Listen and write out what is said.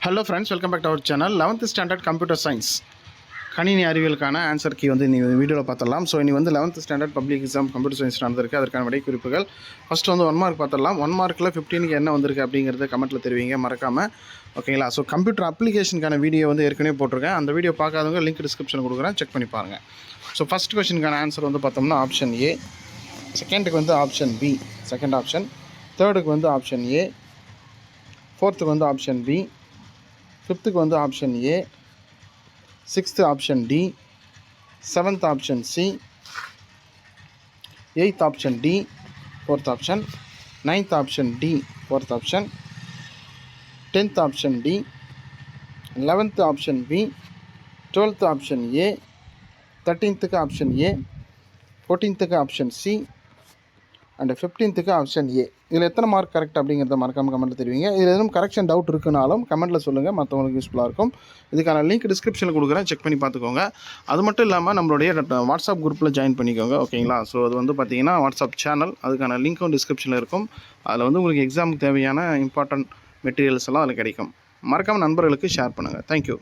Hello friends, welcome back to our channel. 11th standard computer science கணினி அறிவியலுக்கான answer key வந்து நீங்கள் வீடியோவில் பார்த்துடலாம். ஸோ இனி வந்து 11th standard public exam computer science நடந்திருக்கு. அதற்கான விடை குறிப்புகள் ஃபஸ்ட்டு வந்து 1 மார்க் பார்த்துடலாம். 1 மார்க்கில் 15க்கு என்ன வந்திருக்கு அப்படிங்கிறத கமெண்ட்டில் தெரிவிங்க மறக்காமல். ஓகேங்களா? ஸோ கம்ப்யூட்டர் அப்ளிகேஷனுக்கான வீடியோ வந்து ஏற்கனவே போட்டிருக்கேன். அந்த வீடியோ பார்க்காதவங்க லிங்க் டிஸ்கிரிப்ஷன் கொடுக்குறேன், செக் பண்ணி பாருங்கள். ஸோ ஃபஸ்ட் கொஸ்டினுக்கான ஆன்சர் வந்து பார்த்தோம்னா ஆப்ஷன் ஏ, செகண்டுக்கு வந்து ஆப்ஷன் பி செகண்ட் ஆப்ஷன், தேர்டுக்கு வந்து ஆப்ஷன் ஏ, ஃபோர்த்துக்கு வந்து ஆப்ஷன் பி, ஃபிஃப்த்துக்கு வந்து option A, sixth option D, seventh option C, eighth option D fourth option, ninth option D fourth option, 10th option D, 11th option B, 12th option A, 13th option A, 14th option C and 15th option A. இதில் எத்தனை mark correct அப்படிங்கிறத மறக்காமல் கமெண்ட்டில் தெரிவிங்க. இதில் எதுவும் correction doubt இருக்குனாலும் கமெண்ட்டில் சொல்லுங்கள், மற்றவங்களுக்கு யூஸ்ஃபுல்லாக இருக்கும். இதுக்கான லிங்க் டிஸ்கிரிப்ஷனில் கொடுக்குறேன், செக் பண்ணி பார்த்துக்கோங்க. அது மட்டும் இல்லாமல் நம்மளுடைய வாட்ஸ்அப் குரூப்பில் ஜாயின் பண்ணிக்கோங்க. ஓகேங்களா? ஸோ அது வந்து பார்த்திங்கன்னா வாட்ஸ்அப் சேனல், அதுக்கான லிங்க்கும் டிஸ்கிரிப்ஷனில் இருக்கும். அதில் வந்து உங்களுக்கு எக்ஸாமுக்கு தேவையான இம்பார்ட்டன்ட் மெட்டீரியல்ஸ் எல்லாம் அதில் கிடைக்கும். மறக்காமல் நண்பர்களுக்கு ஷேர் பண்ணுங்கள். தேங்க்யூ.